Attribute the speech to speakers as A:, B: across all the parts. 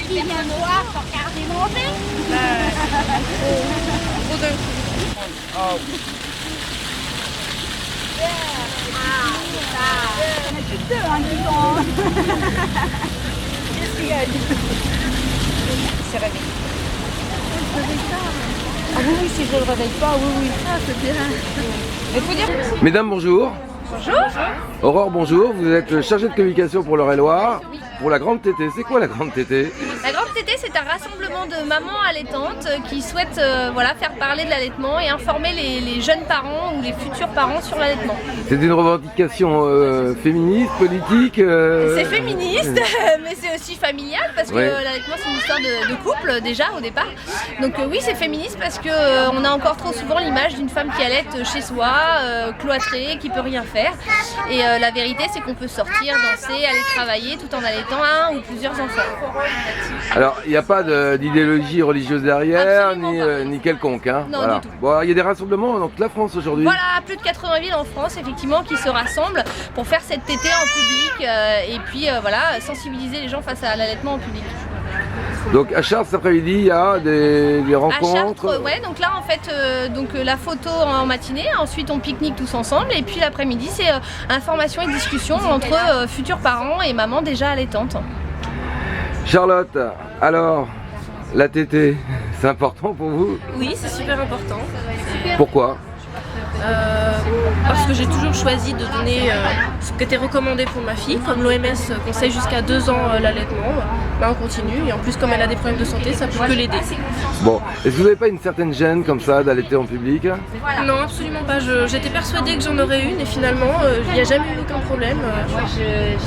A: qui vient me voir pour regarder manger.
B: Qu'est-ce qu'il y a dit? C'est réveillé. Ah oui, oui, si je le réveille pas, oui, oui. Ah, c'est bien. Mais faut dire...
C: Mesdames, bonjour.
B: Bonjour.
C: Aurore, bonjour. Vous êtes chargée de communication pour l'Eure-et-Loire. Pour la Grande Tétée, c'est quoi la Grande Tétée?
D: La Grande Tétée, c'est un rassemblement de mamans allaitantes qui souhaitent voilà, faire parler de l'allaitement et informer les jeunes parents ou les futurs parents sur l'allaitement.
C: C'est une revendication féministe, politique
D: C'est féministe, mais c'est aussi familial parce que l'allaitement c'est une histoire de couple déjà au départ. Donc oui, c'est féministe parce que on a encore trop souvent l'image d'une femme qui allaite chez soi, cloîtrée, qui peut rien faire. Et la vérité, c'est qu'on peut sortir, danser, aller travailler tout en allaitant un ou plusieurs enfants.
C: Alors, il n'y a pas d'idéologie religieuse derrière,
D: Absolument
C: ni quelconque. Hein.
D: Non,
C: Voilà.
D: du tout.
C: Bon, il y a des rassemblements dans toute la France aujourd'hui.
D: Voilà, plus de 80 villes en France, effectivement, qui se rassemblent pour faire cette tétée en public et puis voilà, sensibiliser les gens face à l'allaitement en public.
C: Donc à Chartres cet après-midi, il y a des rencontres.
D: À Chartres, ouais, donc là en fait, la photo en matinée, ensuite on pique-nique tous ensemble et puis l'après-midi c'est information et discussion entre futurs parents et mamans déjà allaitantes.
C: Charlotte, alors, la tétée, c'est important pour vous?
E: Oui, c'est super important.
C: Pourquoi?
E: Parce que j'ai toujours choisi de donner ce qui était recommandé pour ma fille. Comme l'OMS conseille jusqu'à 2 ans l'allaitement, on continue. Et en plus, comme elle a des problèmes de santé, ça peut que l'aider.
C: Bon, est-ce que vous n'avez pas une certaine gêne comme ça d'allaiter en public?
E: Non, absolument pas. J'étais persuadée que j'en aurais une et finalement, il n'y a jamais eu aucun problème.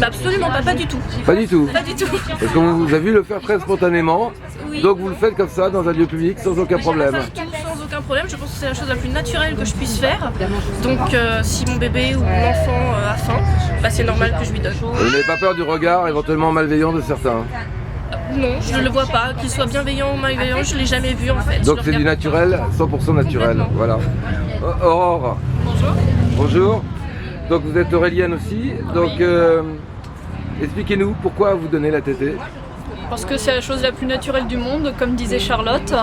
E: Absolument pas, pas du tout.
C: Pas du tout.
E: Pas du tout.
C: Parce qu'on vous a vu le faire très spontanément,
E: Oui.
C: donc vous le faites comme ça dans un lieu public sans aucun problème.
E: Pas du tout, sans aucun problème. Je pense que c'est la chose la plus naturelle que je puisse faire. Donc si mon bébé ou mon enfant a faim, bah, c'est normal que je lui donne.
C: Vous n'avez pas peur du regard éventuellement malveillant de certains?
E: Non, je ne le vois pas. Qu'il soit bienveillant ou malveillant, je ne l'ai jamais vu en fait.
C: Donc
E: Je
C: c'est
E: le
C: du
E: regarde
C: naturel, 100% naturel.
E: Complètement.
C: Voilà. Aurore.
E: Bonjour.
C: Bonjour. Donc vous êtes aurélienne aussi. Donc expliquez-nous pourquoi vous donnez la tétée.
F: Parce que c'est la chose la plus naturelle du monde, comme disait Charlotte.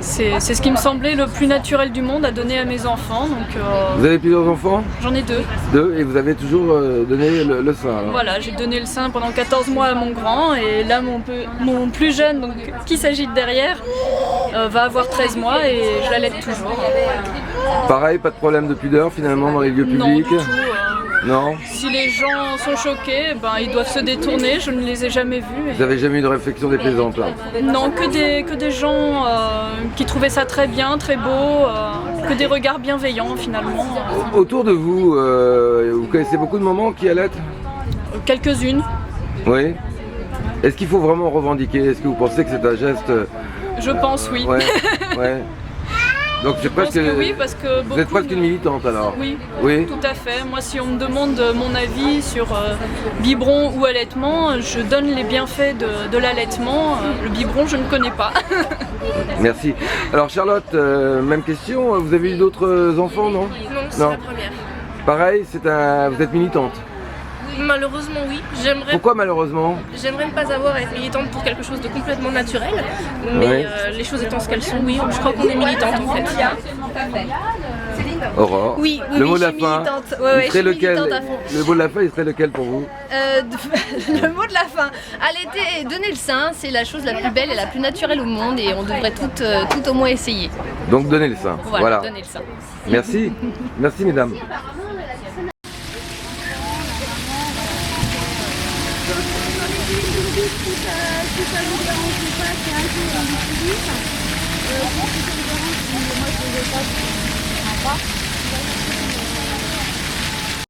F: C'est ce qui me semblait le plus naturel du monde à donner à mes enfants. Donc,
C: Vous avez plusieurs enfants?
F: j'en ai 2.
C: 2 et vous avez toujours donné le sein alors.
F: Voilà, j'ai donné le sein pendant 14 mois à mon grand et là mon plus jeune, donc, qui s'agit de derrière, va avoir 13 mois et je l'allaite toujours.
C: Pareil, pas de problème de pudeur finalement dans les lieux
F: Non,
C: publics?
F: du tout.
C: Non.
F: Si les gens sont choqués, ben, ils doivent se détourner, je ne les ai jamais vus.
C: Vous avez jamais eu de réflexion déplaisante là?
F: Non, que des gens qui trouvaient ça très bien, très beau, que des regards bienveillants finalement.
C: Autour de vous, vous connaissez beaucoup de mamans qui allaitent?
F: Quelques-unes.
C: Oui. Est-ce qu'il faut vraiment revendiquer? Est-ce que vous pensez que c'est un geste?
F: Je pense oui.
C: Ouais. Ouais. Donc c'est
F: Je pense
C: presque.
F: que oui, parce que
C: Vous êtes
F: beaucoup
C: presque une militante alors?
F: Oui,
C: Oui.
F: tout à fait. Moi, si on me demande mon avis sur biberon ou allaitement, je donne les bienfaits de l'allaitement. Le biberon, je ne connais pas.
C: Merci. Alors Charlotte, même question. Vous avez eu d'autres enfants, non?
E: Non, c'est
C: Non.
E: la première.
C: Pareil, vous êtes militante.
E: Malheureusement, oui.
C: Pourquoi malheureusement?
E: J'aimerais ne pas avoir à être militante pour quelque chose de complètement naturel. Mais
C: Ouais.
E: les choses étant ce qu'elles sont, oui, je crois qu'on est militante en fait.
C: Aurore.
D: Oui,
C: le mot
D: je
C: de la
D: suis
C: fin.
D: militante.
C: Il
D: Ouais, je
C: serait
D: suis
C: lequel?
D: militante à fond.
C: Le mot de la fin, il serait lequel pour vous?
D: Le mot de la fin, allaiter et donner le sein, c'est la chose la plus belle et la plus naturelle au monde et on devrait tout au moins essayer.
C: Donc donnez le sein.
D: Voilà, donner le sein.
C: Merci. Merci mesdames.
A: Moi, je ne vais pas.